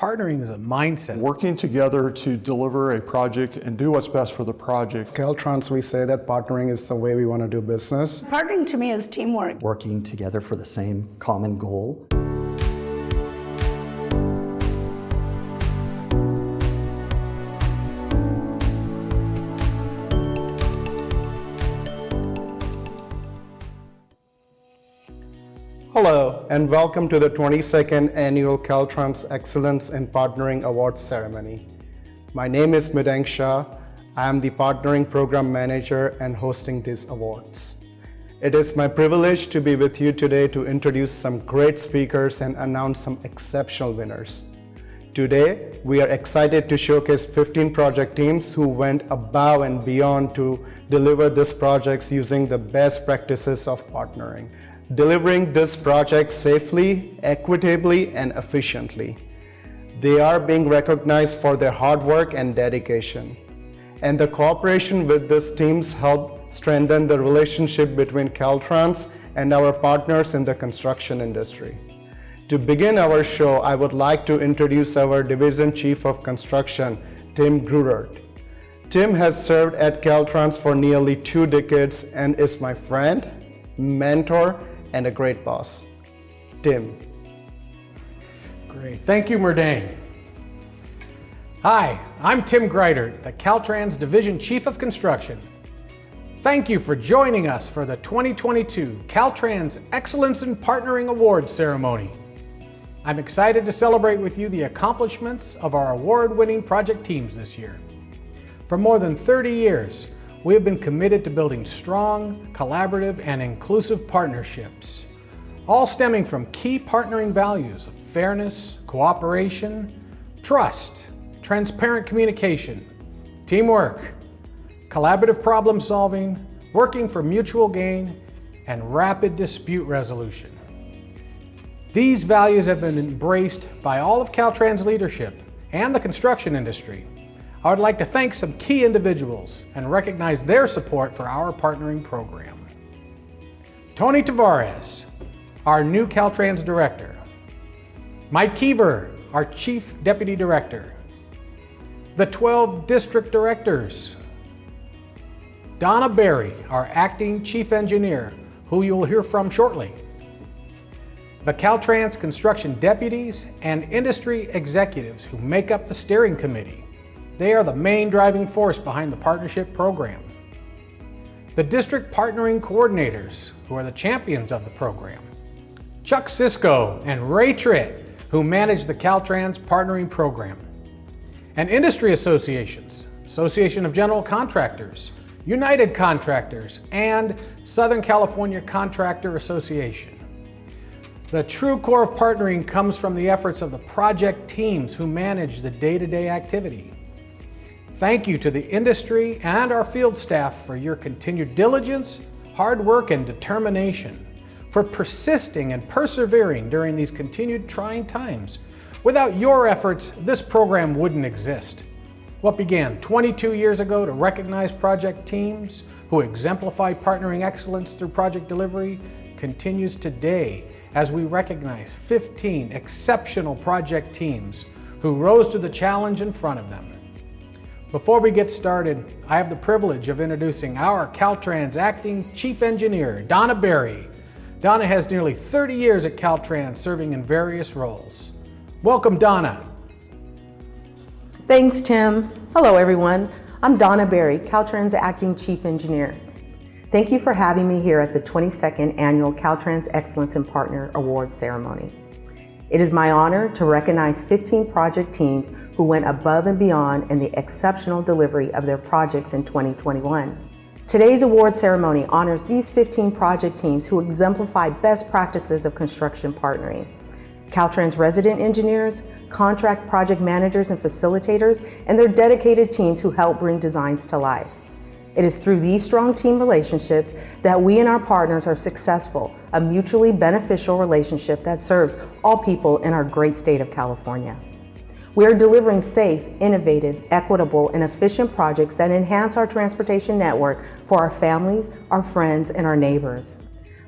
Partnering is a mindset. Working together to deliver a project and do what's best for the project. At Caltrans, we say that partnering is the way we want to do business. Partnering to me is teamwork. Working together for the same common goal. Hello, and welcome to the 22nd Annual Caltrans Excellence in Partnering Awards ceremony. My name is Midang Shah. I am the Partnering Program Manager and hosting these awards. It is my privilege to be with you today to introduce some great speakers and announce some exceptional winners. Today, we are excited to showcase 15 project teams who went above and beyond to deliver these projects using the best practices of partnering, delivering this project safely, equitably, and efficiently. They are being recognized for their hard work and dedication. And the cooperation with these teams helped strengthen the relationship between Caltrans and our partners in the construction industry. To begin our show, I would like to introduce our Division Chief of Construction, Tim Grudert. Tim has served at Caltrans for nearly 2 decades and is my friend, mentor, and a great boss. Tim. Great. Thank you, Merdane. Hi, I'm Tim Greitert, the Caltrans Division Chief of Construction. Thank you for joining us for the 2022 Caltrans Excellence in Partnering Awards ceremony. I'm excited to celebrate with you the accomplishments of our award-winning project teams this year. For more than 30 years, we have been committed to building strong, collaborative, and inclusive partnerships, all stemming from key partnering values of fairness, cooperation, trust, transparent communication, teamwork, collaborative problem solving, working for mutual gain, and rapid dispute resolution. These values have been embraced by all of Caltrans leadership and the construction industry. I would like to thank some key individuals and recognize their support for our partnering program. Tony Tavares, our new Caltrans Director. Mike Keever, our Chief Deputy Director. The 12 District Directors. Donna Berry, our Acting Chief Engineer, who you will hear from shortly. The Caltrans Construction Deputies and Industry Executives who make up the Steering Committee. They are the main driving force behind the partnership program. The district partnering coordinators, who are the champions of the program. Chuck Siskiyou and Ray Tritt, who manage the Caltrans partnering program. And industry associations, Association of General Contractors, United Contractors, and Southern California Contractor Association. The true core of partnering comes from the efforts of the project teams who manage the day-to-day activity. Thank you to the industry and our field staff for your continued diligence, hard work, and determination, for persisting and persevering during these continued trying times. Without your efforts, this program wouldn't exist. What began 22 years ago to recognize project teams who exemplify partnering excellence through project delivery continues today as we recognize 15 exceptional project teams who rose to the challenge in front of them. Before we get started, I have the privilege of introducing our Caltrans Acting Chief Engineer, Donna Berry. Donna has nearly 30 years at Caltrans serving in various roles. Welcome, Donna. Thanks, Tim. Hello, everyone. I'm Donna Berry, Caltrans Acting Chief Engineer. Thank you for having me here at the 22nd Annual Caltrans Excellence in Partner Awards ceremony. It is my honor to recognize 15 project teams who went above and beyond in the exceptional delivery of their projects in 2021. Today's award ceremony honors these 15 project teams who exemplify best practices of construction partnering. Caltrans resident engineers, contract project managers and facilitators, and their dedicated teams who help bring designs to life. It is through these strong team relationships that we and our partners are successful, a mutually beneficial relationship that serves all people in our great state of California. We are delivering safe, innovative, equitable, and efficient projects that enhance our transportation network for our families, our friends, and our neighbors.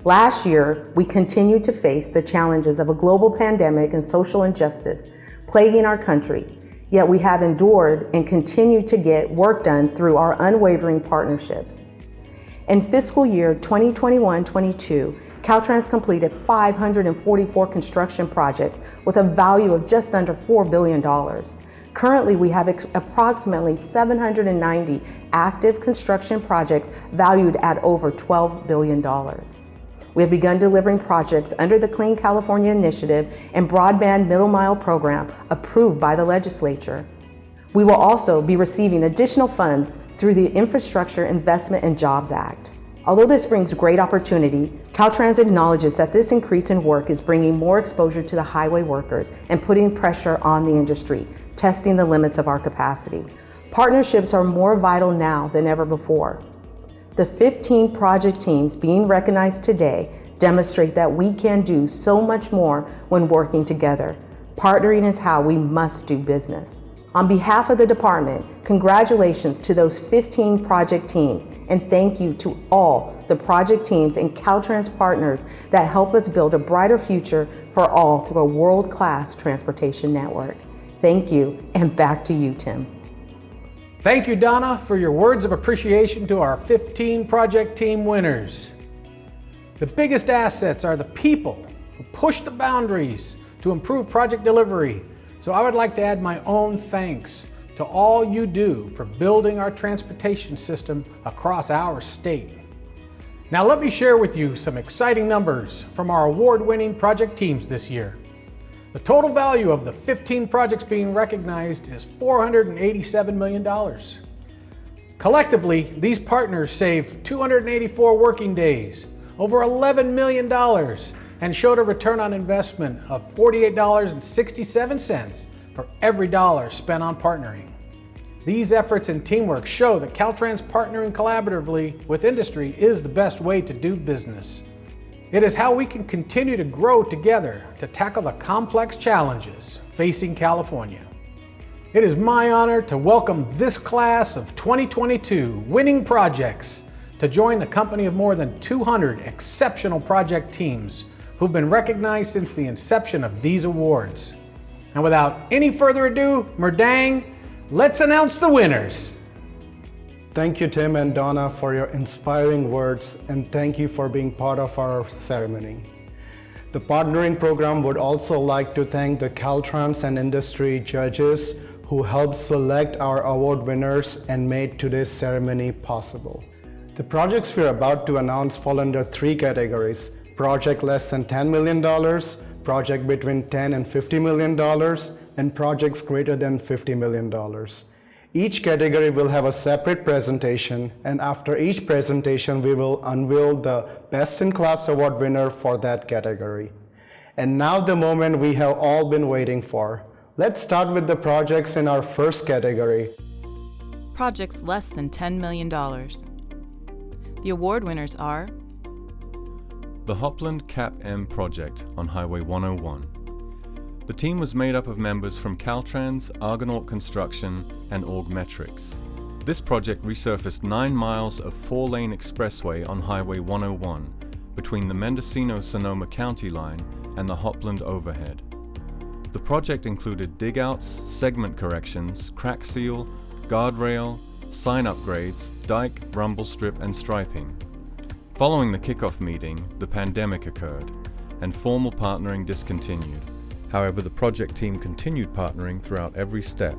Last year, we continued to face the challenges of a global pandemic and social injustice, plaguing our country, yet we have endured and continue to get work done through our unwavering partnerships. In fiscal year 2021-22, Caltrans completed 544 construction projects with a value of just under $4 billion. Currently, we have approximately 790 active construction projects valued at over $12 billion. We have begun delivering projects under the Clean California Initiative and Broadband Middle Mile program approved by the legislature. We will also be receiving additional funds through the Infrastructure Investment and Jobs Act. Although this brings great opportunity, Caltrans acknowledges that this increase in work is bringing more exposure to the highway workers and putting pressure on the industry, testing the limits of our capacity. Partnerships are more vital now than ever before. The 15 project teams being recognized today demonstrate that we can do so much more when working together. Partnering is how we must do business. On behalf of the department, congratulations to those 15 project teams, and thank you to all the project teams and Caltrans partners that help us build a brighter future for all through a world-class transportation network. Thank you, and back to you, Tim. Thank you, Donna, for your words of appreciation to our 15 project team winners. The biggest assets are the people who push the boundaries to improve project delivery. So I would like to add my own thanks to all you do for building our transportation system across our state. Now let me share with you some exciting numbers from our award-winning project teams this year. The total value of the 15 projects being recognized is $487 million. Collectively, these partners saved 284 working days, over $11 million, and showed a return on investment of $48.67 for every dollar spent on partnering. These efforts and teamwork show that Caltrans partnering collaboratively with industry is the best way to do business. It is how we can continue to grow together to tackle the complex challenges facing California. It is my honor to welcome this class of 2022 winning projects to join the company of more than 200 exceptional project teams who've been recognized since the inception of these awards. And without any further ado, Merdang, let's announce the winners. Thank you, Tim and Donna, for your inspiring words, and thank you for being part of our ceremony. The partnering program would also like to thank the Caltrans and industry judges who helped select our award winners and made today's ceremony possible. The projects we're about to announce fall under 3 categories: project less than $10 million, project between $10 and $50 million, and projects greater than $50 million. Each category will have a separate presentation, and after each presentation, we will unveil the best-in-class award winner for that category. And now the moment we have all been waiting for. Let's start with the projects in our first category. Projects less than $10 million. The award winners are the Hopland CapM project on Highway 101. The team was made up of members from Caltrans, Argonaut Construction, and Orgmetrics. This project resurfaced 9 miles of 4-lane expressway on Highway 101 between the Mendocino-Sonoma County line and the Hopland overhead. The project included dig-outs, segment corrections, crack seal, guardrail, sign upgrades, dike, rumble strip, and striping. Following the kickoff meeting, the pandemic occurred, and formal partnering discontinued. However, the project team continued partnering throughout every step.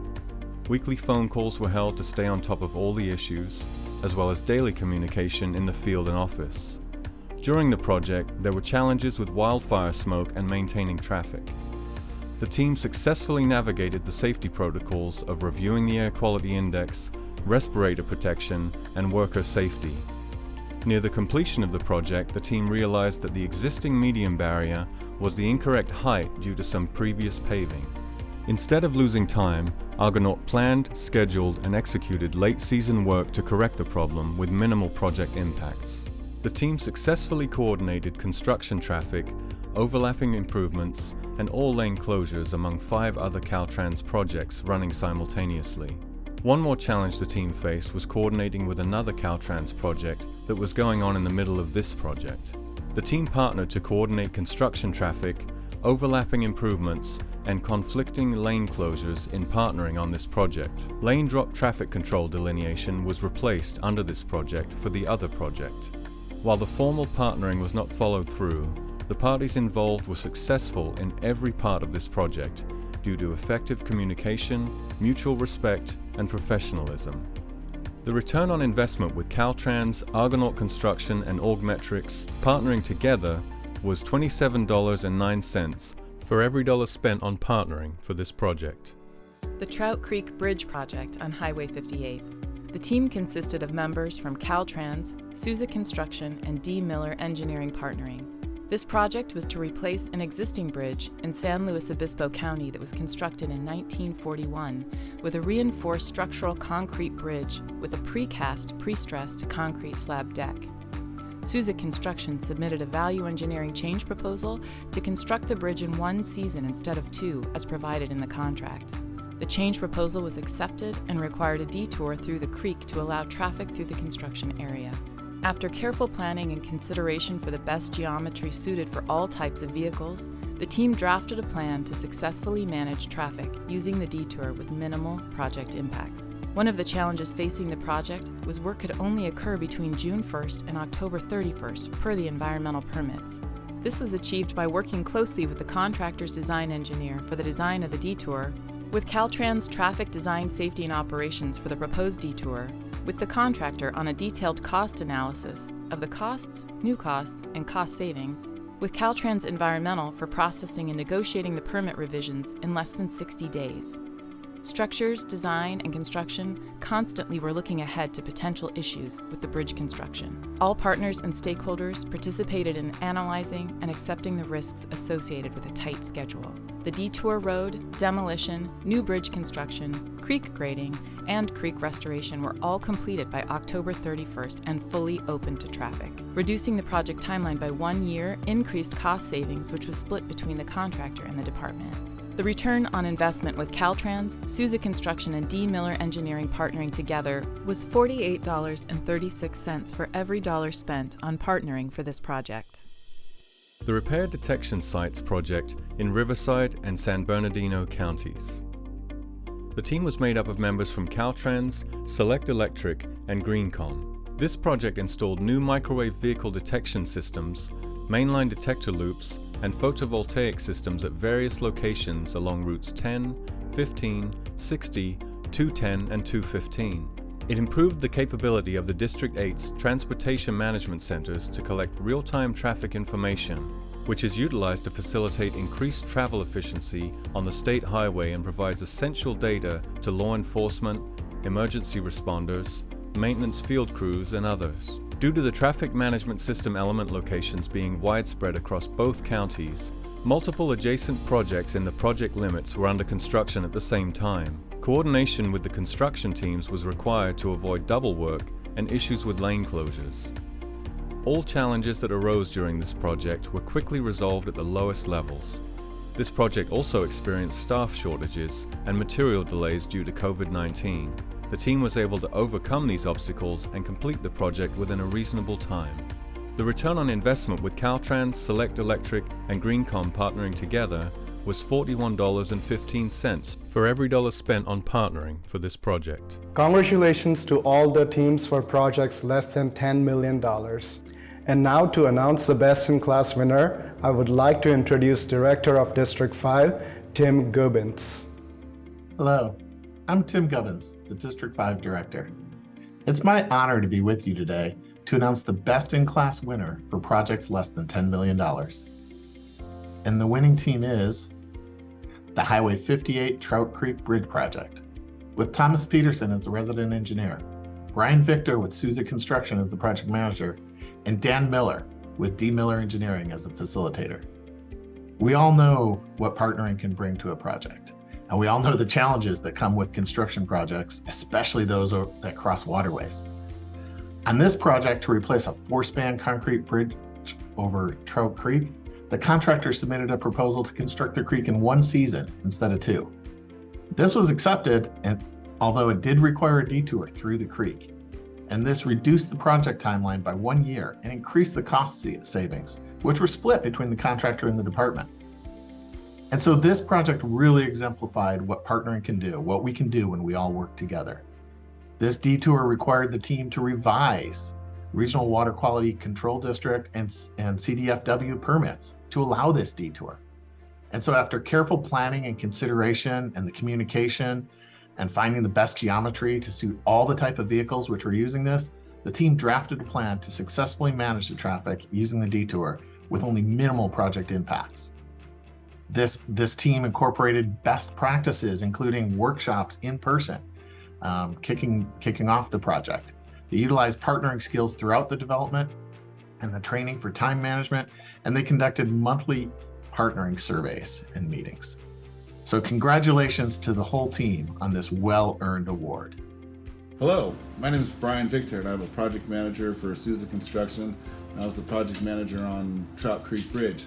Weekly phone calls were held to stay on top of all the issues, as well as daily communication in the field and office. During the project, there were challenges with wildfire smoke and maintaining traffic. The team successfully navigated the safety protocols of reviewing the air quality index, respirator protection, and worker safety. Near the completion of the project, the team realized that the existing median barrier was the incorrect height due to some previous paving. Instead of losing time, Argonaut planned, scheduled, and executed late-season work to correct the problem with minimal project impacts. The team successfully coordinated construction traffic, overlapping improvements, and all-lane closures among 5 other Caltrans projects running simultaneously. One more challenge the team faced was coordinating with another Caltrans project that was going on in the middle of this project. The team partnered to coordinate construction traffic, overlapping improvements, and conflicting lane closures in partnering on this project. Lane drop traffic control delineation was replaced under this project for the other project. While the formal partnering was not followed through, the parties involved were successful in every part of this project due to effective communication, mutual respect, and professionalism. The return on investment with Caltrans, Argonaut Construction, and Orgmetrics partnering together was $27.09 for every dollar spent on partnering for this project. The Trout Creek Bridge project on Highway 58. The team consisted of members from Caltrans, Souza Construction, and D. Miller Engineering Partnering. This project was to replace an existing bridge in San Luis Obispo County that was constructed in 1941 with a reinforced structural concrete bridge with a precast, pre-stressed concrete slab deck. Souza Construction submitted a value engineering change proposal to construct the bridge in one season instead of two, as provided in the contract. The change proposal was accepted and required a detour through the creek to allow traffic through the construction area. After careful planning and consideration for the best geometry suited for all types of vehicles, the team drafted a plan to successfully manage traffic using the detour with minimal project impacts. One of the challenges facing the project was work could only occur between June 1st and October 31st per the environmental permits. This was achieved by working closely with the contractor's design engineer for the design of the detour, with Caltrans Traffic Design, Safety and Operations for the proposed detour, with the contractor on a detailed cost analysis of the costs, new costs, and cost savings, with Caltrans Environmental for processing and negotiating the permit revisions in less than 60 days. Structures, design, and construction constantly were looking ahead to potential issues with the bridge construction. All partners and stakeholders participated in analyzing and accepting the risks associated with a tight schedule. The detour road, demolition, new bridge construction, creek grading, and creek restoration were all completed by October 31st and fully open to traffic. Reducing the project timeline by 1 year increased cost savings, which was split between the contractor and the department. The return on investment with Caltrans, Souza Construction, and D. Miller Engineering partnering together was $48.36 for every dollar spent on partnering for this project. The Repair Detection Sites project in Riverside and San Bernardino counties. The team was made up of members from Caltrans, Select Electric, and GreenCom. This project installed new microwave vehicle detection systems, mainline detector loops, and photovoltaic systems at various locations along routes 10, 15, 60, 210, and 215. It improved the capability of the District 8's transportation management centers to collect real-time traffic information, which is utilized to facilitate increased travel efficiency on the state highway and provides essential data to law enforcement, emergency responders, maintenance field crews, and others. Due to the traffic management system element locations being widespread across both counties, multiple adjacent projects in the project limits were under construction at the same time. Coordination with the construction teams was required to avoid double work and issues with lane closures. All challenges that arose during this project were quickly resolved at the lowest levels. This project also experienced staff shortages and material delays due to COVID-19. The team was able to overcome these obstacles and complete the project within a reasonable time. The return on investment with Caltrans, Select Electric, and GreenCom partnering together was $41.15 for every dollar spent on partnering for this project. Congratulations to all the teams for projects less than $10 million. And now to announce the best-in-class winner, I would like to introduce Director of District 5, Tim Gubbins. Hello, I'm Tim Gubbins, the District 5 Director. It's my honor to be with you today to announce the best-in-class winner for projects less than $10 million. And the winning team is the Highway 58 Trout Creek Bridge Project, with Thomas Peterson as the resident engineer, Brian Victor with Souza Construction as the project manager, and Dan Miller with D. Miller Engineering as the facilitator. We all know what partnering can bring to a project, and we all know the challenges that come with construction projects, especially those that cross waterways. On this project to replace a 4-span concrete bridge over Trout Creek, the contractor submitted a proposal to construct the creek in 1 season instead of 2. This was accepted, and although it did require a detour through the creek, and this reduced the project timeline by 1 year and increased the cost savings, which were split between the contractor and the department. And so this project really exemplified what partnering can do, what we can do when we all work together. This detour required the team to revise Regional Water Quality Control District and CDFW permits to allow this detour. And so after careful planning and consideration and the communication and finding the best geometry to suit all the type of vehicles which were using this, the team drafted a plan to successfully manage the traffic using the detour with only minimal project impacts. This team incorporated best practices, including workshops in person, kicking off the project. They utilized partnering skills throughout the development and the training for time management, and they conducted monthly partnering surveys and meetings. So congratulations to the whole team on this well-earned award. Hello, my name is Brian Victor, and I'm a project manager for Souza Construction. I was the project manager on Trout Creek Bridge.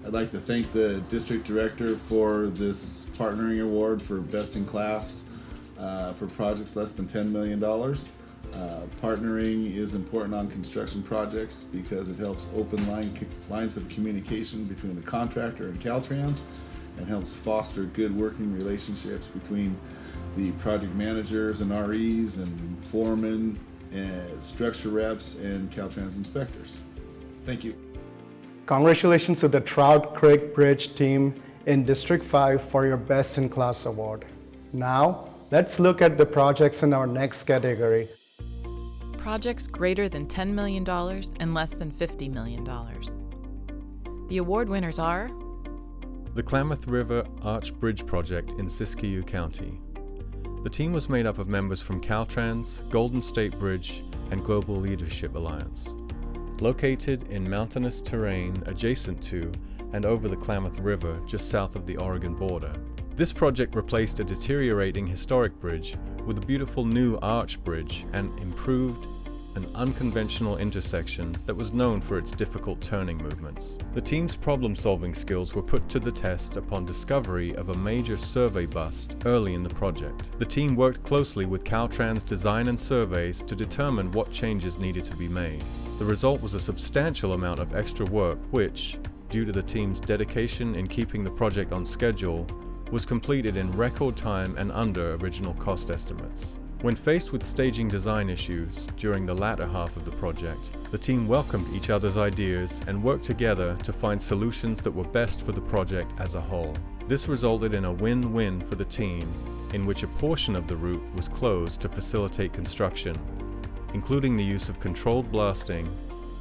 I'd like to thank the district director for this partnering award for best in class for projects less than $10 million. Partnering is important on construction projects because it helps open lines of communication between the contractor and Caltrans and helps foster good working relationships between the project managers and REs and foremen and structure reps and Caltrans inspectors. Thank you. Congratulations to the Trout Creek Bridge team in District 5 for your Best in Class award. Now, let's look at the projects in our next category. Projects greater than $10 million and less than $50 million. The award winners are the Klamath River Arch Bridge Project in Siskiyou County. The team was made up of members from Caltrans, Golden State Bridge, and Global Leadership Alliance. Located in mountainous terrain adjacent to and over the Klamath River just south of the Oregon border, this project replaced a deteriorating historic bridge with a beautiful new arch bridge and improved an unconventional intersection that was known for its difficult turning movements. The team's problem-solving skills were put to the test upon discovery of a major survey bust early in the project. The team worked closely with Caltrans design and surveys to determine what changes needed to be made. The result was a substantial amount of extra work which, due to the team's dedication in keeping the project on schedule, was completed in record time and under original cost estimates. When faced with staging design issues during the latter half of the project, the team welcomed each other's ideas and worked together to find solutions that were best for the project as a whole. This resulted in a win-win for the team, in which a portion of the route was closed to facilitate construction, including the use of controlled blasting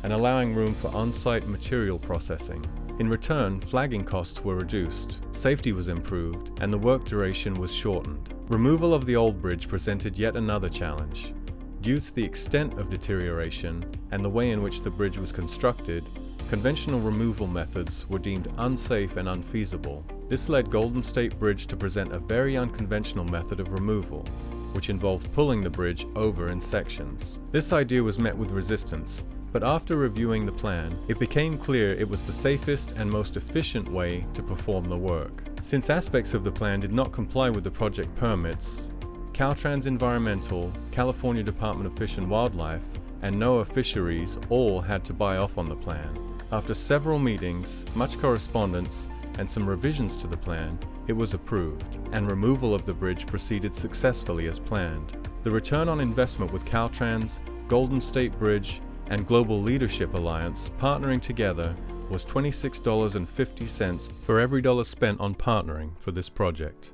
and allowing room for on-site material processing. In return, flagging costs were reduced, safety was improved, and the work duration was shortened. Removal of the old bridge presented yet another challenge. Due to the extent of deterioration and the way in which the bridge was constructed, conventional removal methods were deemed unsafe and unfeasible. This led Golden State Bridge to present a very unconventional method of removal, which involved pulling the bridge over in sections. This idea was met with resistance, but after reviewing the plan, it became clear it was the safest and most efficient way to perform the work. Since aspects of the plan did not comply with the project permits, Caltrans Environmental, California Department of Fish and Wildlife, and NOAA Fisheries all had to buy off on the plan. After several meetings, much correspondence, and some revisions to the plan, it was approved, and removal of the bridge proceeded successfully as planned. The return on investment with Caltrans, Golden State Bridge, and Global Leadership Alliance partnering together was $26.50 for every dollar spent on partnering for this project.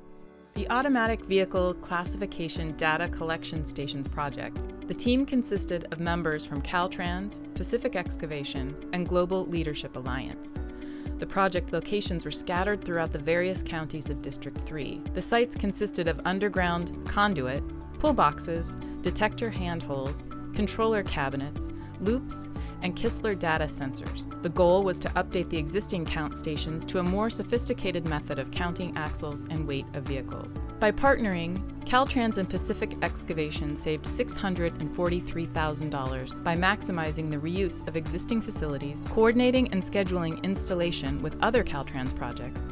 the Automatic Vehicle Classification Data Collection Stations project. The team consisted of members from Caltrans, Pacific Excavation, and Global Leadership Alliance. The project locations were scattered throughout the various counties of District 3. The sites consisted of underground conduit, pull boxes, detector handholds, controller cabinets, loops, and Kistler data sensors. The goal was to update the existing count stations to a more sophisticated method of counting axles and weight of vehicles. By partnering, Caltrans and Pacific Excavation saved $643,000 by maximizing the reuse of existing facilities, coordinating and scheduling installation with other Caltrans projects,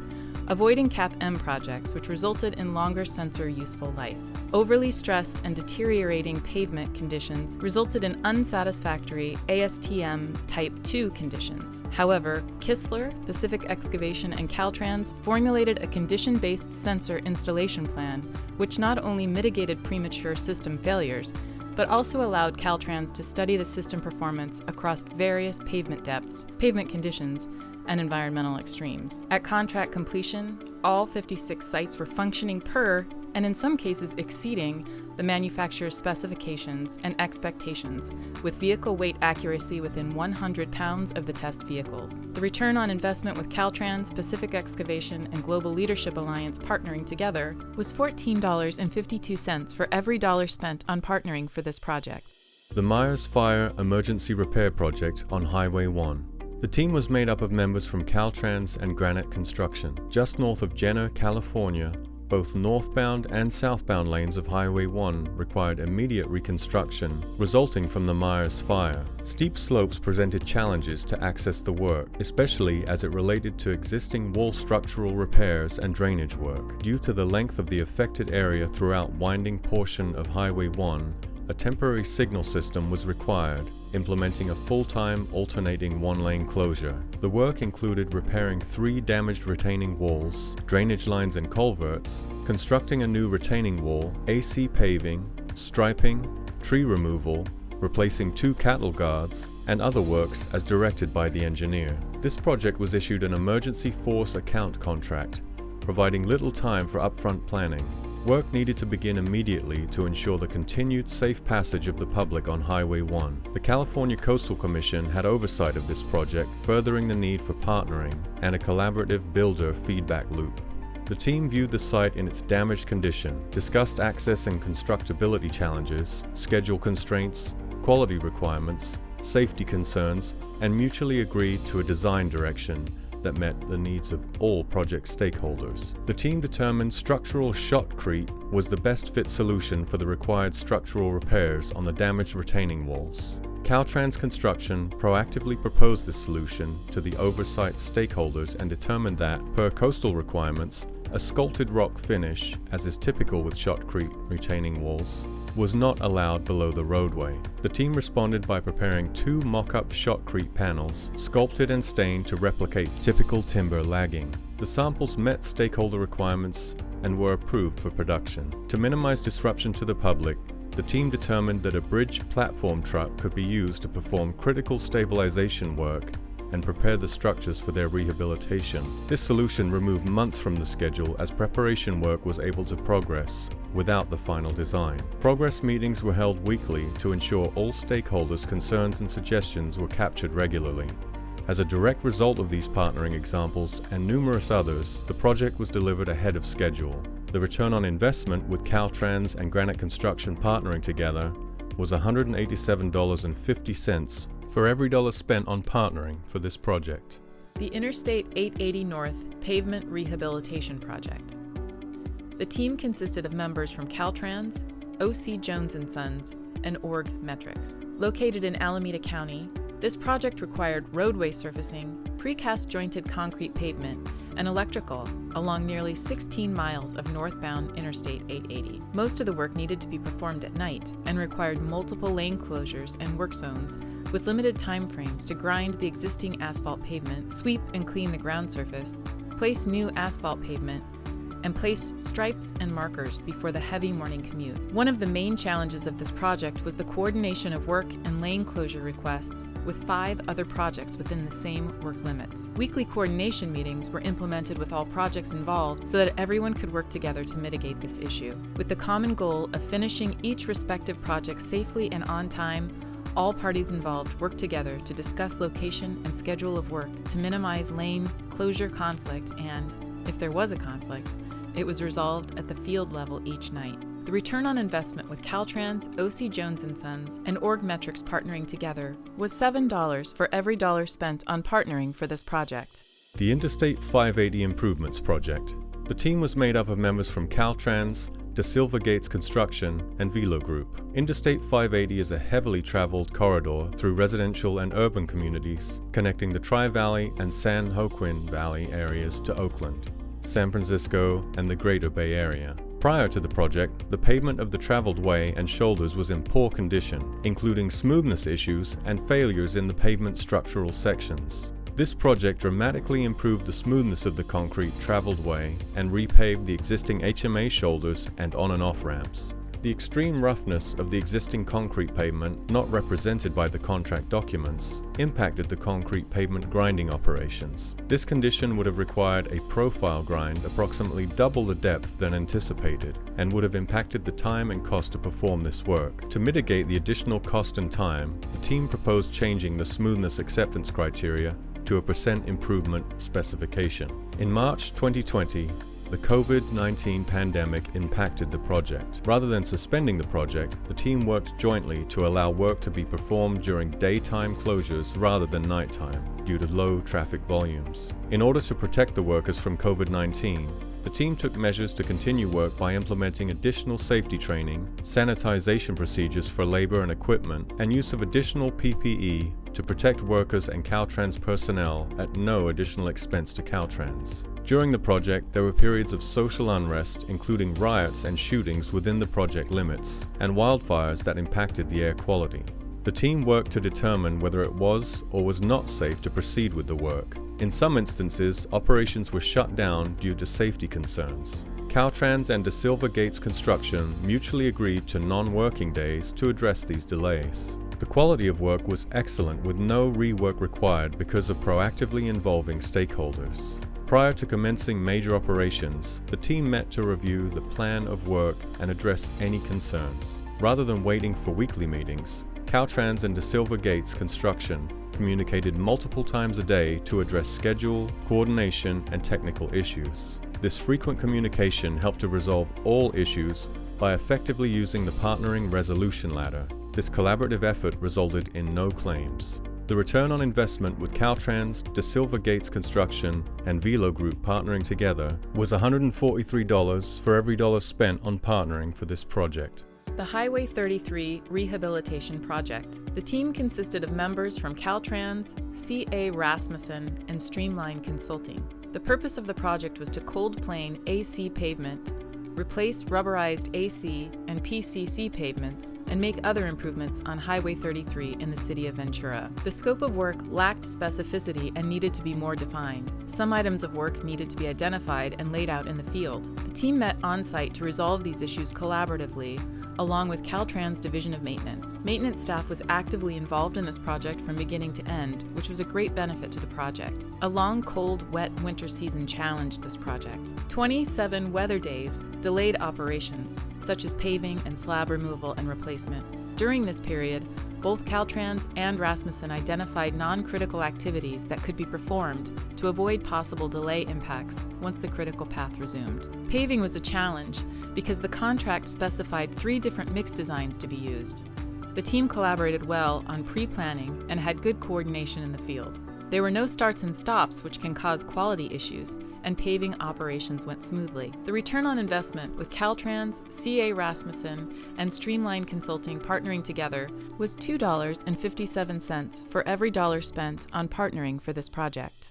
avoiding CapM projects which resulted in longer sensor useful life. Overly stressed and deteriorating pavement conditions resulted in unsatisfactory ASTM Type 2 conditions. However, Kistler, Pacific Excavation, and Caltrans formulated a condition-based sensor installation plan which not only mitigated premature system failures, but also allowed Caltrans to study the system performance across various pavement depths, pavement conditions, and environmental extremes. At contract completion, all 56 sites were functioning per, and in some cases exceeding, the manufacturer's specifications and expectations, with vehicle weight accuracy within 100 pounds of the test vehicles. The return on investment with Caltrans, Pacific Excavation, and Global Leadership Alliance partnering together was $14.52 for every dollar spent on partnering for this project. The Meyers Fire Emergency Repair Project on Highway 1. The team was made up of members from Caltrans and Granite Construction. Just north of Jenner, California, both northbound and southbound lanes of Highway 1 required immediate reconstruction, resulting from the Meyers fire. Steep slopes presented challenges to access the work, especially as it related to existing wall structural repairs and drainage work. Due to the length of the affected area throughout winding portion of Highway 1, a temporary signal system was required, implementing a full-time alternating one-lane closure. The work included repairing 3 damaged retaining walls, drainage lines and culverts, constructing a new retaining wall, AC paving, striping, tree removal, replacing 2 cattle guards, and other works as directed by the engineer. This project was issued an emergency force account contract, providing little time for upfront planning. Work needed to begin immediately to ensure the continued safe passage of the public on Highway 1. The California Coastal Commission had oversight of this project, furthering the need for partnering and a collaborative builder feedback loop. The team viewed the site in its damaged condition, discussed access and constructability challenges, schedule constraints, quality requirements, safety concerns, and mutually agreed to a design direction that met the needs of all project stakeholders. The team determined structural shotcrete was the best fit solution for the required structural repairs on the damaged retaining walls. Caltrans Construction proactively proposed this solution to the oversight stakeholders and determined that, per coastal requirements, a sculpted rock finish, as is typical with shotcrete retaining walls, was not allowed below the roadway. The team responded by preparing 2 mock-up shotcrete panels, sculpted and stained to replicate typical timber lagging. The samples met stakeholder requirements and were approved for production. To minimize disruption to the public, the team determined that a bridge platform truck could be used to perform critical stabilization work and prepare the structures for their rehabilitation. This solution removed months from the schedule as preparation work was able to progress without the final design. Progress meetings were held weekly to ensure all stakeholders' concerns and suggestions were captured regularly. As a direct result of these partnering examples and numerous others, the project was delivered ahead of schedule. The return on investment with Caltrans and Granite Construction partnering together was $187.50 for every dollar spent on partnering for this project. The Interstate 880 North Pavement Rehabilitation Project. The team consisted of members from Caltrans, O.C. Jones & Sons, and Org Metrics. Located in Alameda County, this project required roadway surfacing, precast jointed concrete pavement, and electrical along nearly 16 miles of northbound Interstate 880. Most of the work needed to be performed at night and required multiple lane closures and work zones with limited time frames to grind the existing asphalt pavement, sweep and clean the ground surface, place new asphalt pavement, and place stripes and markers before the heavy morning commute. One of the main challenges of this project was the coordination of work and lane closure requests with 5 other projects within the same work limits. Weekly coordination meetings were implemented with all projects involved so that everyone could work together to mitigate this issue. With the common goal of finishing each respective project safely and on time, all parties involved worked together to discuss location and schedule of work to minimize lane closure conflict and, if there was a conflict, it was resolved at the field level each night. The return on investment with Caltrans, O.C. Jones & Sons, and Org Metrics partnering together was $7 for every dollar spent on partnering for this project. The Interstate 580 Improvements Project. The team was made up of members from Caltrans, De Silva Gates Construction, and Velo Group. Interstate 580 is a heavily traveled corridor through residential and urban communities, connecting the Tri-Valley and San Joaquin Valley areas to Oakland. San Francisco, and the Greater Bay Area. Prior to the project, the pavement of the traveled way and shoulders was in poor condition, including smoothness issues and failures in the pavement structural sections. This project dramatically improved the smoothness of the concrete traveled way and repaved the existing HMA shoulders and on and off ramps. The extreme roughness of the existing concrete pavement, not represented by the contract documents, impacted the concrete pavement grinding operations. This condition would have required a profile grind approximately double the depth than anticipated, and would have impacted the time and cost to perform this work. To mitigate the additional cost and time, the team proposed changing the smoothness acceptance criteria to a % improvement specification. In March 2020, the COVID-19 pandemic impacted the project. Rather than suspending the project, the team worked jointly to allow work to be performed during daytime closures rather than nighttime, due to low traffic volumes. In order to protect the workers from COVID-19, the team took measures to continue work by implementing additional safety training, sanitization procedures for labor and equipment, and use of additional PPE to protect workers and Caltrans personnel at no additional expense to Caltrans. During the project, there were periods of social unrest, including riots and shootings within the project limits, and wildfires that impacted the air quality. The team worked to determine whether it was or was not safe to proceed with the work. In some instances, operations were shut down due to safety concerns. Caltrans and De Silva Gates Construction mutually agreed to non-working days to address these delays. The quality of work was excellent, with no rework required because of proactively involving stakeholders. Prior to commencing major operations, the team met to review the plan of work and address any concerns. Rather than waiting for weekly meetings, Caltrans and De Silva Gates Construction communicated multiple times a day to address schedule, coordination, and technical issues. This frequent communication helped to resolve all issues by effectively using the partnering resolution ladder. This collaborative effort resulted in no claims. The return on investment with Caltrans, De Silva Gates Construction, and Velo Group partnering together was $143 for every dollar spent on partnering for this project. The Highway 33 Rehabilitation Project. The team consisted of members from Caltrans, C.A. Rasmussen, and Streamline Consulting. The purpose of the project was to cold plane AC pavement, replace rubberized AC and PCC pavements, and make other improvements on Highway 33 in the city of Ventura. The scope of work lacked specificity and needed to be more defined. Some items of work needed to be identified and laid out in the field. The team met on-site to resolve these issues collaboratively, along with Caltrans Division of Maintenance. Maintenance staff was actively involved in this project from beginning to end, which was a great benefit to the project. A long, cold, wet winter season challenged this project. 27 weather days delayed operations, such as paving and slab removal and replacement. During this period, both Caltrans and Rasmussen identified non-critical activities that could be performed to avoid possible delay impacts once the critical path resumed. Paving was a challenge because the contract specified 3 different mix designs to be used. The team collaborated well on pre-planning and had good coordination in the field. There were no starts and stops, which can cause quality issues, and paving operations went smoothly. The return on investment with Caltrans, C.A. Rasmussen, and Streamline Consulting partnering together was $2.57 for every dollar spent on partnering for this project.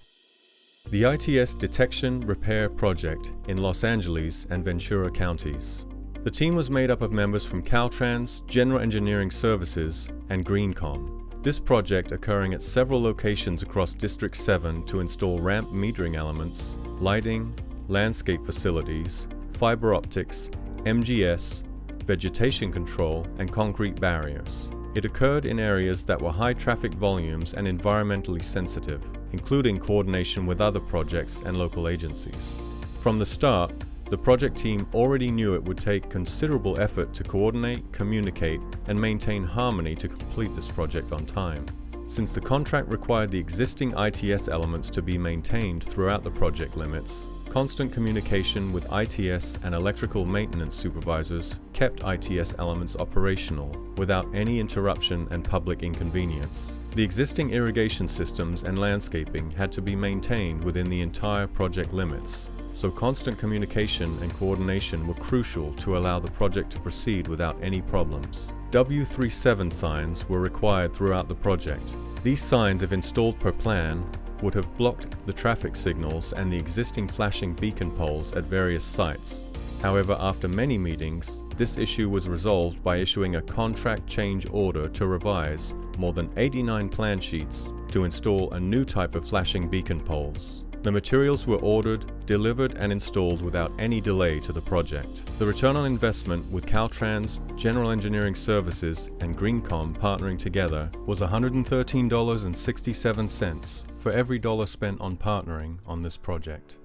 The ITS Detection Repair Project in Los Angeles and Ventura counties. The team was made up of members from Caltrans, General Engineering Services, and GreenCom. This project occurring at several locations across District 7 to install ramp metering elements, lighting, landscape facilities, fiber optics, MGS, vegetation control, and concrete barriers. It occurred in areas that were high traffic volumes and environmentally sensitive, including coordination with other projects and local agencies. From the start, the project team already knew it would take considerable effort to coordinate, communicate, and maintain harmony to complete this project on time. Since the contract required the existing ITS elements to be maintained throughout the project limits, constant communication with ITS and electrical maintenance supervisors kept ITS elements operational without any interruption and public inconvenience. The existing irrigation systems and landscaping had to be maintained within the entire project limits, so constant communication and coordination were crucial to allow the project to proceed without any problems. W37 signs were required throughout the project. These signs, if installed per plan, would have blocked the traffic signals and the existing flashing beacon poles at various sites. However, after many meetings, this issue was resolved by issuing a contract change order to revise more than 89 plan sheets to install a new type of flashing beacon poles. The materials were ordered, delivered, and installed without any delay to the project. The return on investment with Caltrans, General Engineering Services, and GreenCom partnering together was $113.67 for every dollar spent on partnering on this project.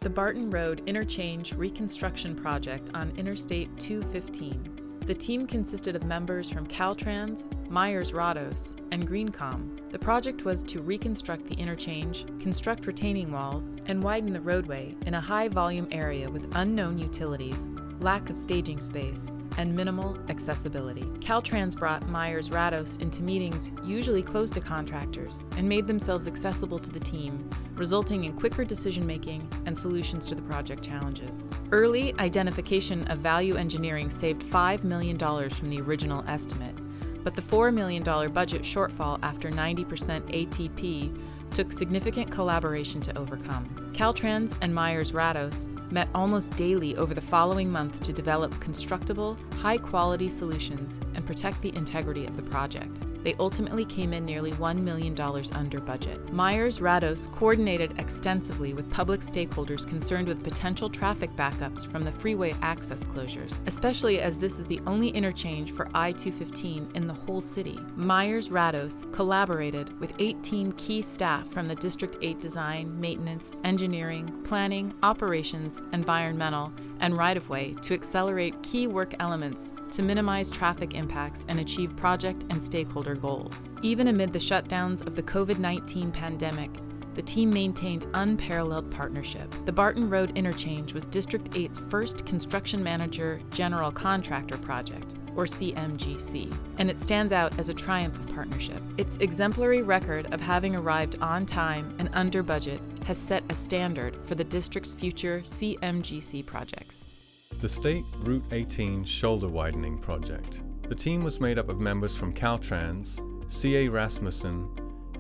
The Barton Road Interchange Reconstruction Project on Interstate 215. The team consisted of members from Caltrans, Meyers, and GreenCom. The project was to reconstruct the interchange, construct retaining walls, and widen the roadway in a high-volume area with unknown utilities, lack of staging space, and minimal accessibility. Caltrans brought Meyers into meetings usually closed to contractors and made themselves accessible to the team, resulting in quicker decision-making and solutions to the project challenges. Early identification of value engineering saved $5 million from the original estimate, but the $4 million budget shortfall after 90% ATP took significant collaboration to overcome. Caltrans and Meyers met almost daily over the following month to develop constructible, high-quality solutions and protect the integrity of the project. They ultimately came in nearly $1 million under budget. Meyers coordinated extensively with public stakeholders concerned with potential traffic backups from the freeway access closures, especially as this is the only interchange for I-215 in the whole city. Meyers collaborated with 18 key staff from the District 8 design, maintenance, engineering, planning, operations, environmental, and right-of-way to accelerate key work elements to minimize traffic impacts and achieve project and stakeholder goals. Even amid the shutdowns of the COVID-19 pandemic, the team maintained unparalleled partnership. The Barton Road Interchange was District 8's first Construction Manager General Contractor project, or CMGC, and it stands out as a triumph of partnership. Its exemplary record of having arrived on time and under budget has set a standard for the district's future CMGC projects. The State Route 18 Shoulder Widening Project. The team was made up of members from Caltrans, C.A. Rasmussen,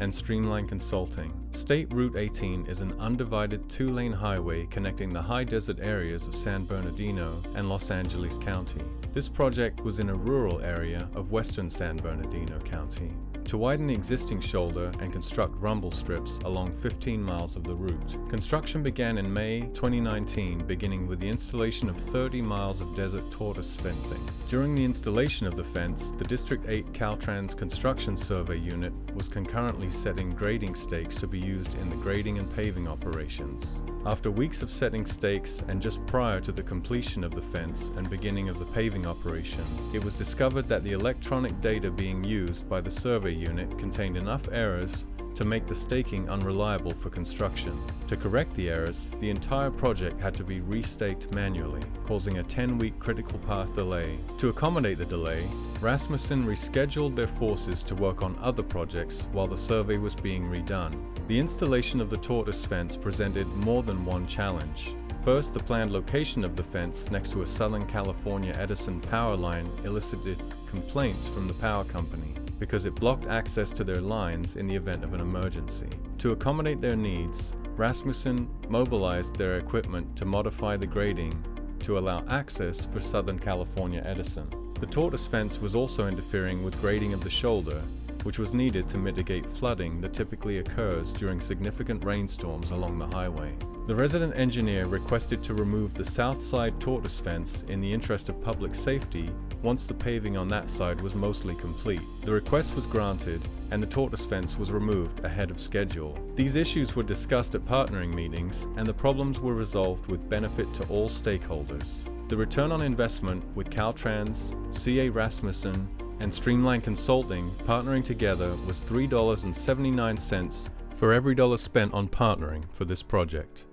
and Streamline Consulting. State Route 18 is an undivided two-lane highway connecting the high desert areas of San Bernardino and Los Angeles County. This project was in a rural area of western San Bernardino County to widen the existing shoulder and construct rumble strips along 15 miles of the route. Construction began in May 2019, beginning with the installation of 30 miles of desert tortoise fencing. During the installation of the fence, the District 8 Caltrans Construction Survey Unit was concurrently setting grading stakes to be used in the grading and paving operations. After weeks of setting stakes and just prior to the completion of the fence and beginning of the paving operation, it was discovered that the electronic data being used by the survey unit contained enough errors to make the staking unreliable for construction. To correct the errors, the entire project had to be restaked manually, causing a 10-week critical path delay. To accommodate the delay, Rasmussen rescheduled their forces to work on other projects while the survey was being redone. The installation of the tortoise fence presented more than one challenge. First, the planned location of the fence next to a Southern California Edison power line elicited complaints from the power company because it blocked access to their lines in the event of an emergency. To accommodate their needs, Rasmussen mobilized their equipment to modify the grading to allow access for Southern California Edison. The tortoise fence was also interfering with grading of the shoulder, which was needed to mitigate flooding that typically occurs during significant rainstorms along the highway. The resident engineer requested to remove the south side tortoise fence in the interest of public safety once the paving on that side was mostly complete. The request was granted, and the tortoise fence was removed ahead of schedule. These issues were discussed at partnering meetings, and the problems were resolved with benefit to all stakeholders. The return on investment with Caltrans, C.A. Rasmussen, and Streamline Consulting partnering together was $3.79 for every dollar spent on partnering for this project.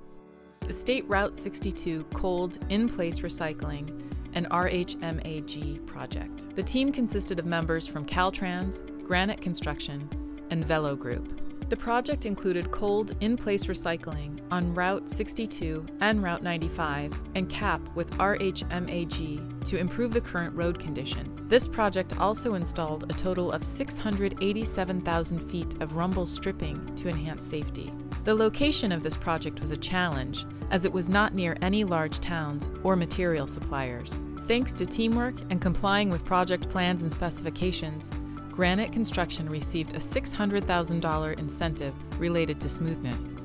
The State Route 62 Cold In-Place Recycling and RHMA-G project. The team consisted of members from Caltrans, Granite Construction, and Velo Group. The project included cold, in-place recycling on Route 62 and Route 95 and CAP with RHMA-G to improve the current road condition. This project also installed a total of 687,000 feet of rumble stripping to enhance safety. The location of this project was a challenge, as it was not near any large towns or material suppliers. Thanks to teamwork and complying with project plans and specifications, Granite Construction received a $600,000 incentive related to smoothness.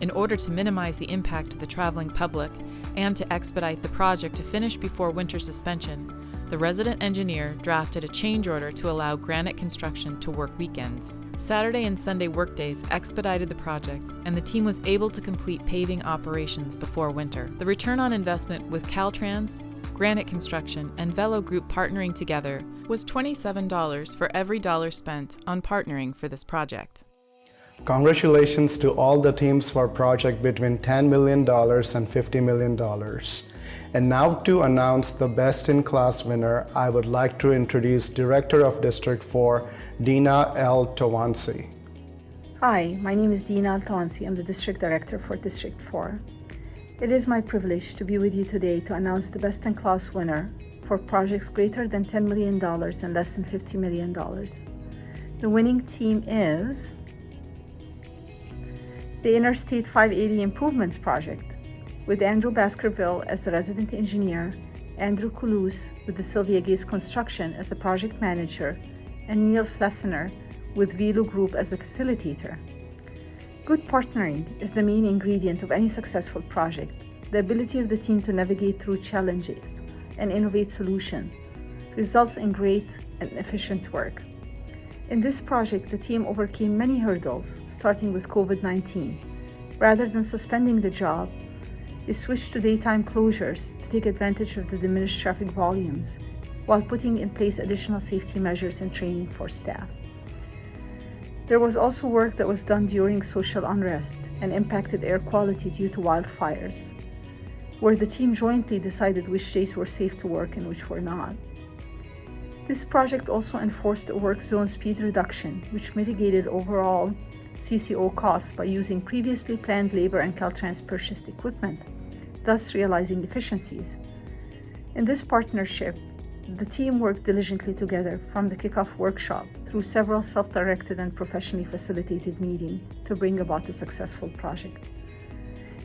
In order to minimize the impact to the traveling public and to expedite the project to finish before winter suspension, the resident engineer drafted a change order to allow Granite Construction to work weekends. Saturday and Sunday workdays expedited the project, and the team was able to complete paving operations before winter. The return on investment with Caltrans, Granite Construction, and Velo Group partnering together was $27 for every dollar spent on partnering for this project. Congratulations to all the teams for a project between $10 million and $50 million. And now to announce the best-in-class winner, I would like to introduce Director of District 4, Dina L. Tawansi. Hi, my name is Dina L. Tawansi. I'm the District Director for District 4. It is my privilege to be with you today to announce the best-in-class winner for projects greater than $10 million and less than $50 million. The winning team is the Interstate 580 Improvements Project, with Andrew Baskerville as the resident engineer, Andrew Coulous with the Sylvia Gates Construction as the project manager, and Neil Flessener with Velo Group as the facilitator. Good partnering is the main ingredient of any successful project. The ability of the team to navigate through challenges and innovate solutions results in great and efficient work. In this project, the team overcame many hurdles, starting with COVID-19. Rather than suspending the job, they switched to daytime closures to take advantage of the diminished traffic volumes, while putting in place additional safety measures and training for staff. There was also work that was done during social unrest and impacted air quality due to wildfires, where the team jointly decided which days were safe to work and which were not. This project also enforced a work zone speed reduction, which mitigated overall CCO costs by using previously planned labor and Caltrans purchased equipment, thus realizing efficiencies. In this partnership, the team worked diligently together from the kickoff workshop through several self-directed and professionally facilitated meetings to bring about a successful project.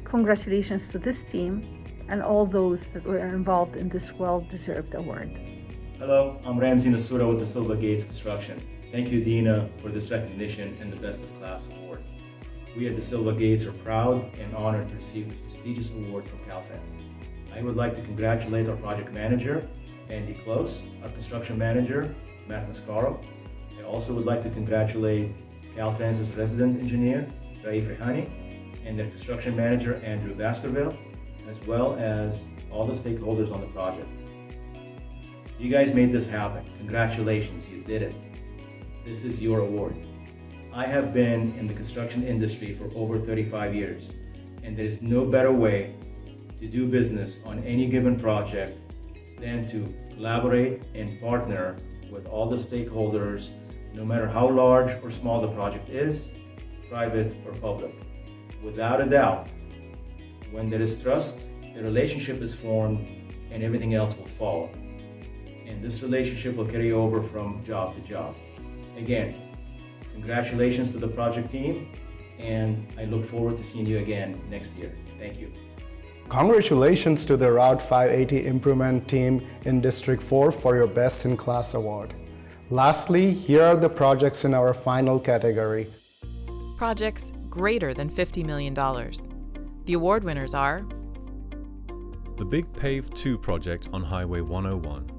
Congratulations to this team and all those that were involved in this well-deserved award. Hello, I'm Ramsey Nasuda with the Silva Gates Construction. Thank you, Dina, for this recognition and the Best of Class award. We at the Silva Gates are proud and honored to receive this prestigious award from Caltrans. I would like to congratulate our project manager, Andy Close, our construction manager, Matt Mascaro. I also would like to congratulate Caltrans' resident engineer, Raif Rehani, and their construction manager, Andrew Baskerville, as well as all the stakeholders on the project. You guys made this happen. Congratulations, you did it. This is your award. I have been in the construction industry for over 35 years, and there is no better way to do business on any given project than to collaborate and partner with all the stakeholders, no matter how large or small the project is, private or public. Without a doubt, when there is trust, a relationship is formed and everything else will follow. And this relationship will carry over from job to job. Again, congratulations to the project team, and I look forward to seeing you again next year. Thank you. Congratulations to the Route 580 Improvement Team in District 4 for your Best in Class award. Lastly, here are the projects in our final category. Projects greater than $50 million. The award winners are the Big Pave 2 project on Highway 101.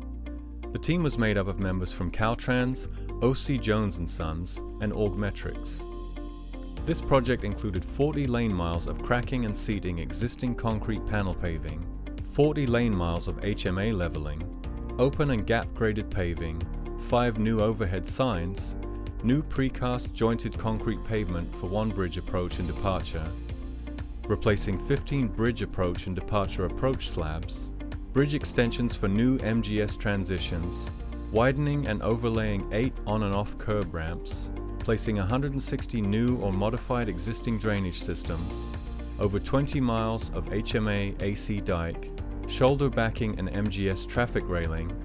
The team was made up of members from Caltrans, O.C. Jones & Sons, and Orgmetrics. This project included 40 lane miles of cracking and seating existing concrete panel paving, 40 lane miles of HMA leveling, open and gap-graded paving, 5 new overhead signs, new precast jointed concrete pavement for one bridge approach and departure, replacing 15 bridge approach and departure approach slabs, bridge extensions for new MGS transitions, widening and overlaying 8 on and off curb ramps, replacing 160 new or modified existing drainage systems, over 20 miles of HMA-AC dike, shoulder backing and MGS traffic railing,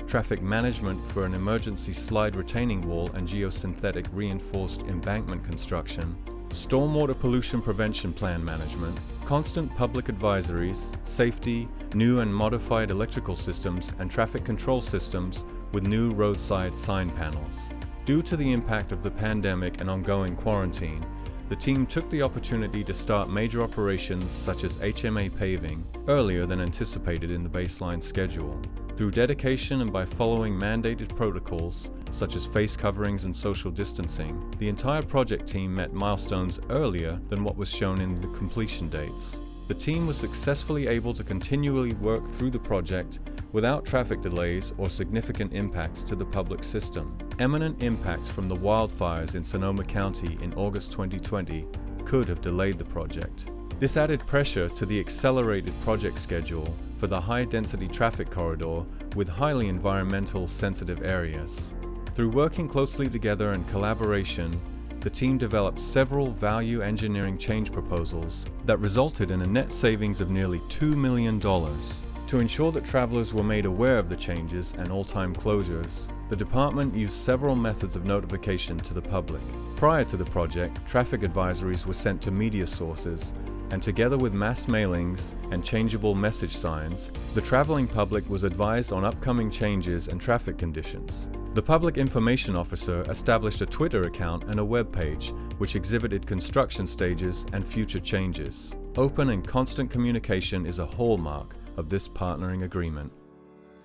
traffic management for an emergency slide retaining wall and geosynthetic reinforced embankment construction, stormwater pollution prevention plan management, constant public advisories, safety, new and modified electrical systems, and traffic control systems with new roadside sign panels. Due to the impact of the pandemic and ongoing quarantine, the team took the opportunity to start major operations such as HMA paving earlier than anticipated in the baseline schedule. Through dedication and by following mandated protocols such as face coverings and social distancing, the entire project team met milestones earlier than what was shown in the completion dates. The team was successfully able to continually work through the project without traffic delays or significant impacts to the public system. Eminent impacts from the wildfires in Sonoma County in August 2020 could have delayed the project. This added pressure to the accelerated project schedule for the high-density traffic corridor with highly environmental sensitive areas. Through working closely together and collaboration, the team developed several value engineering change proposals that resulted in a net savings of nearly $2 million. To ensure that travelers were made aware of the changes and all-time closures, the department used several methods of notification to the public. Prior to the project, traffic advisories were sent to media sources, and together with mass mailings and changeable message signs, the traveling public was advised on upcoming changes and traffic conditions. The Public Information Officer established a Twitter account and a web page which exhibited construction stages and future changes. Open and constant communication is a hallmark of this partnering agreement.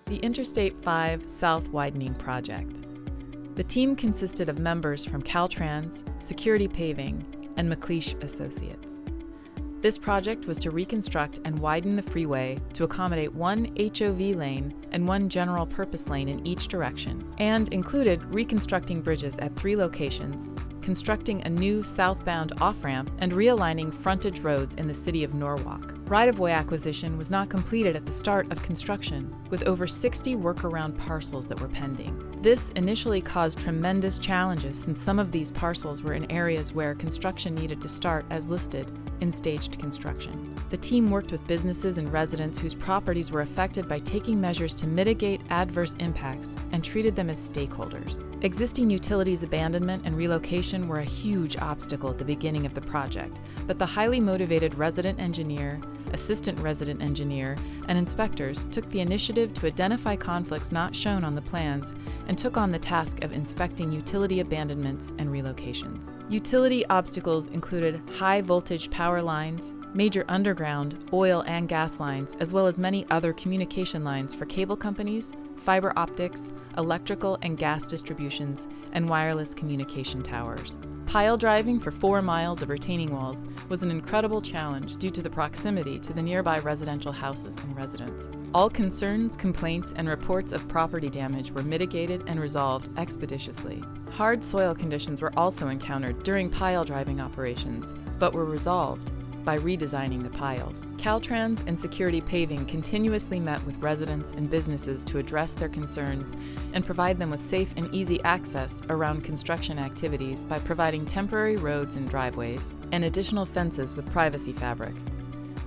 The Interstate 5 South Widening project. The team consisted of members from Caltrans, Security Paving, and McLeish Associates. This project was to reconstruct and widen the freeway to accommodate one HOV lane and one general purpose lane in each direction, and included reconstructing bridges at 3 locations, constructing a new southbound off-ramp, and realigning frontage roads in the city of Norwalk. Right-of-way acquisition was not completed at the start of construction, with over 60 workaround parcels that were pending. This initially caused tremendous challenges since some of these parcels were in areas where construction needed to start as listed in staged construction. The team worked with businesses and residents whose properties were affected by taking measures to mitigate adverse impacts and treated them as stakeholders. Existing utilities abandonment and relocation were a huge obstacle at the beginning of the project, but the highly motivated resident engineer, assistant resident engineer, and inspectors took the initiative to identify conflicts not shown on the plans and took on the task of inspecting utility abandonments and relocations. Utility obstacles included high voltage power lines, major underground oil and gas lines, as well as many other communication lines for cable companies, fiber optics, electrical and gas distributions, and wireless communication towers. Pile driving for 4 miles of retaining walls was an incredible challenge due to the proximity to the nearby residential houses and residents. All concerns, complaints, and reports of property damage were mitigated and resolved expeditiously. Hard soil conditions were also encountered during pile driving operations, but were resolved by redesigning the piles. Caltrans and Security Paving continuously met with residents and businesses to address their concerns and provide them with safe and easy access around construction activities by providing temporary roads and driveways and additional fences with privacy fabrics.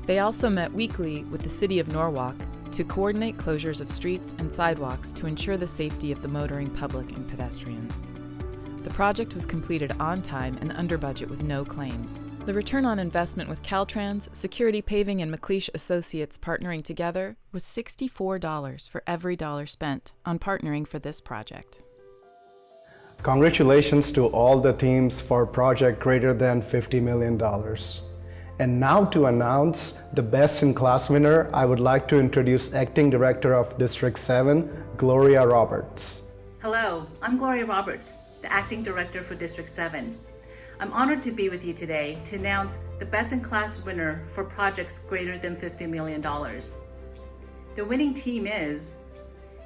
They also met weekly with the City of Norwalk to coordinate closures of streets and sidewalks to ensure the safety of the motoring public and pedestrians. The project was completed on time and under budget with no claims. The return on investment with Caltrans, Security Paving, and McLeish Associates partnering together was $64 for every dollar spent on partnering for this project. Congratulations to all the teams for a project greater than $50 million. And now to announce the best-in-class winner, I would like to introduce Acting Director of District 7, Gloria Roberts. Hello, I'm Gloria Roberts, the Acting Director for District 7. I'm honored to be with you today to announce the best-in-class winner for projects greater than $50 million. The winning team is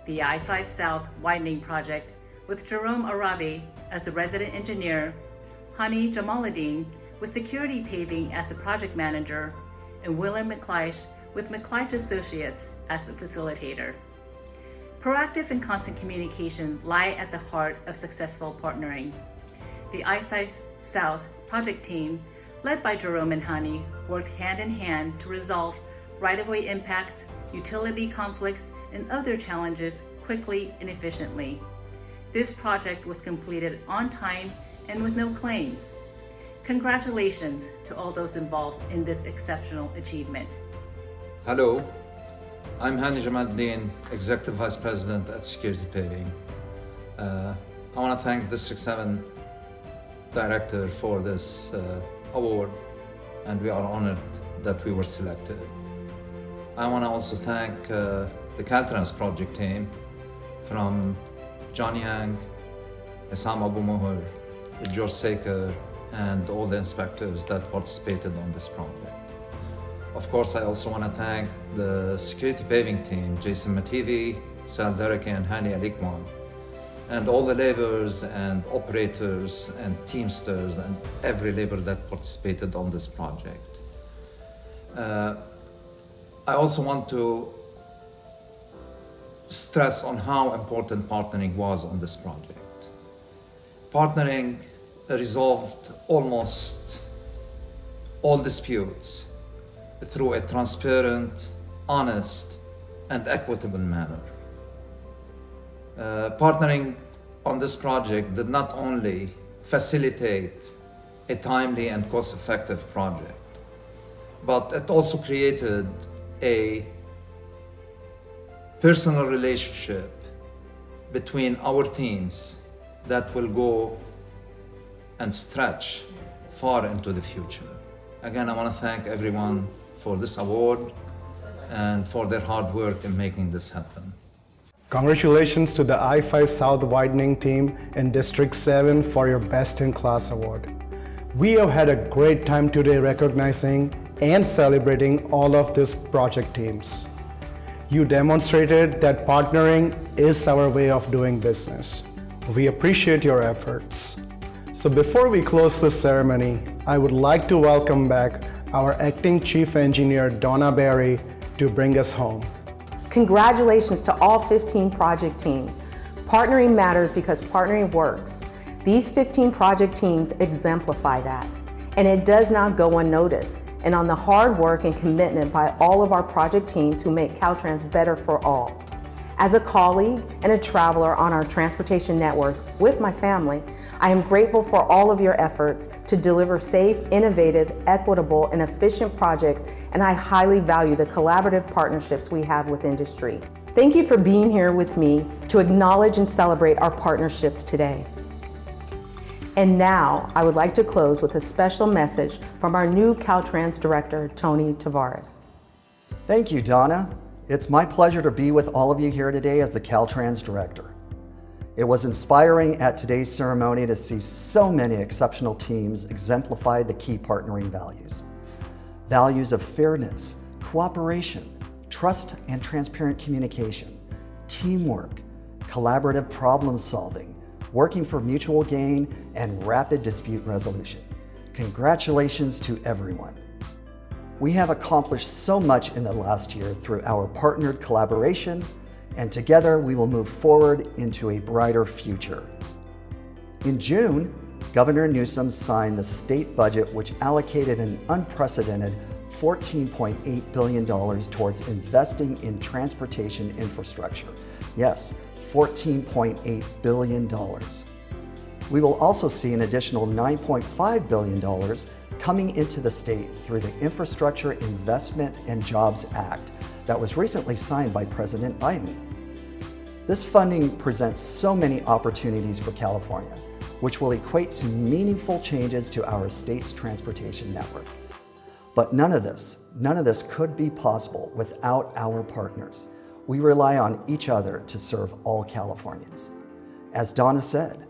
the I-5 South Widening Project with Jerome Arabi as the resident engineer, Hani Jamaluddin with Security Paving as the project manager, and William McLeish with McLeish Associates as the facilitator. Proactive and constant communication lie at the heart of successful partnering. the I-Side South project team, led by Jerome and Hani, worked hand in hand to resolve right-of-way impacts, utility conflicts, and other challenges quickly and efficiently. This project was completed on time and with no claims. Congratulations to all those involved in this exceptional achievement. Hello, I'm Hani Jamaldeen, Executive Vice President at Security Paving. I want to thank District 7 Director for this award, and we are honored that we were selected. I want to also thank the Caltrans project team from John Yang, Essam Abu Mohar, George Saker, and all the inspectors that participated on this project. Of course, I also want to thank the security paving team, Jason Mativi, Sal Dereke, and Hani Alikwan, and all the laborers and operators and teamsters and every laborer that participated on this project. I also want to stress on how important partnering was on this project. Partnering resolved almost all disputes through a transparent, honest, and equitable manner. Partnering on this project did not only facilitate a timely and cost-effective project, but it also created a personal relationship between our teams that will go and stretch far into the future. Again, I want to thank everyone for this award and for their hard work in making this happen. Congratulations to the I-5 South Widening team in District 7 for your Best in Class award. We have had a great time today recognizing and celebrating all of these project teams. You demonstrated that partnering is our way of doing business. We appreciate your efforts. So before we close this ceremony, I would like to welcome back our Acting Chief Engineer, Donna Berry, to bring us home. Congratulations to all 15 project teams. Partnering matters because partnering works. These 15 project teams exemplify that, and it does not go unnoticed. And on the hard work and commitment by all of our project teams who make Caltrans better for all. As a colleague and a traveler on our transportation network with my family, I am grateful for all of your efforts to deliver safe, innovative, equitable, and efficient projects, and I highly value the collaborative partnerships we have with industry. Thank you for being here with me to acknowledge and celebrate our partnerships today. And now, I would like to close with a special message from our new Caltrans Director, Tony Tavares. Thank you, Donna. It's my pleasure to be with all of you here today as the Caltrans Director. It was inspiring at today's ceremony to see so many exceptional teams exemplify the key partnering values. Values of fairness, cooperation, trust and transparent communication, teamwork, collaborative problem solving, working for mutual gain, and rapid dispute resolution. Congratulations to everyone. We have accomplished so much in the last year through our partnered collaboration, and together we will move forward into a brighter future. In June, Governor Newsom signed the state budget, which allocated an unprecedented $14.8 billion towards investing in transportation infrastructure. Yes, $14.8 billion. We will also see an additional $9.5 billion coming into the state through the Infrastructure Investment and Jobs Act that was recently signed by President Biden. This funding presents so many opportunities for California, which will equate to meaningful changes to our state's transportation network. But none of this could be possible without our partners. We rely on each other to serve all Californians. As Donna said,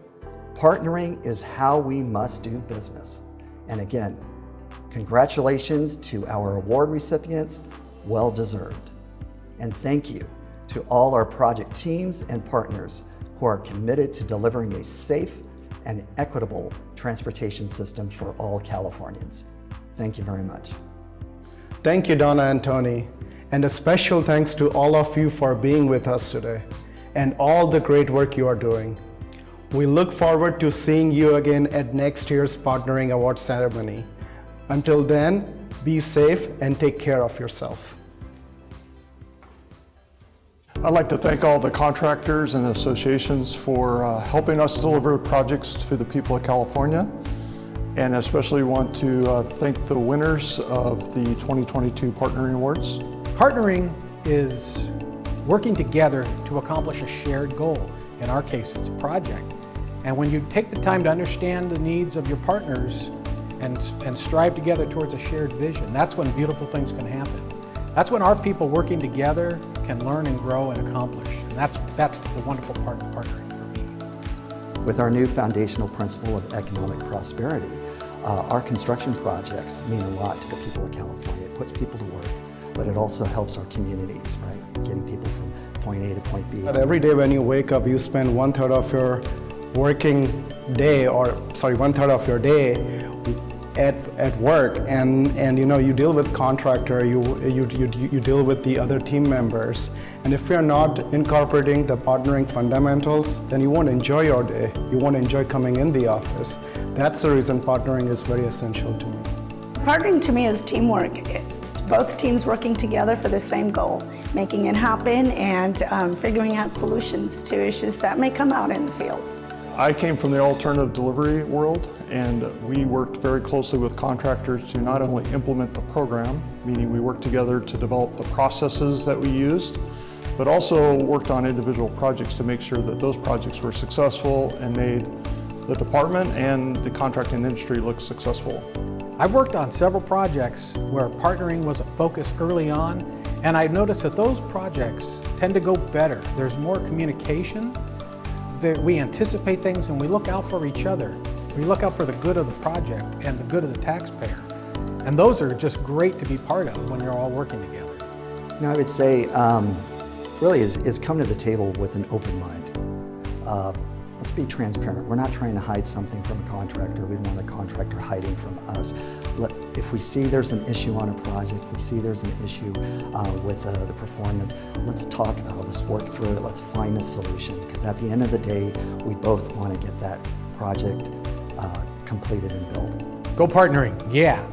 partnering is how we must do business. And again, congratulations to our award recipients, well deserved. And thank you to all our project teams and partners who are committed to delivering a safe and equitable transportation system for all Californians. Thank you very much. Thank you, Donna and Tony. And a special thanks to all of you for being with us today and all the great work you are doing. We look forward to seeing you again at next year's Partnering Award ceremony. Until then, be safe and take care of yourself. I'd like to thank all the contractors and associations for helping us deliver projects to the people of California, and especially want to thank the winners of the 2022 Partnering Awards. Partnering is working together to accomplish a shared goal. In our case, it's a project. And when you take the time to understand the needs of your partners and strive together towards a shared vision, that's when beautiful things can happen. That's when our people working together can learn and grow and accomplish. And that's the wonderful part of partnering for me. With our new foundational principle of economic prosperity, our construction projects mean a lot to the people of California. It puts people to work, but it also helps our communities, right? Getting people from point A to point B. But every day when you wake up, you spend 1/3 of your working day, one-third of your day at work, and you know, you deal with contractor, you deal with the other team members, and if you're not incorporating the partnering fundamentals, then you won't enjoy your day. You won't enjoy coming in the office. That's the reason partnering is very essential to me. Partnering to me is teamwork. Both teams working together for the same goal, making it happen and figuring out solutions to issues that may come out in the field. I came from the alternative delivery world, and we worked very closely with contractors to not only implement the program, meaning we worked together to develop the processes that we used, but also worked on individual projects to make sure that those projects were successful and made the department and the contracting industry look successful. I've worked on several projects where partnering was a focus early on, and I noticed that those projects tend to go better. There's more communication. We anticipate things and we look out for each other. We look out for the good of the project and the good of the taxpayer. And those are just great to be part of when you're all working together. You know, I would say, really is come to the table with an open mind. Let's be transparent. We're not trying to hide something from a contractor. We don't want a contractor hiding from us. If we see there's an issue on a project, if we see there's an issue with the performance, let's talk about it, let's work through it, let's find a solution. Because at the end of the day, we both want to get that project completed and built. Go partnering, yeah.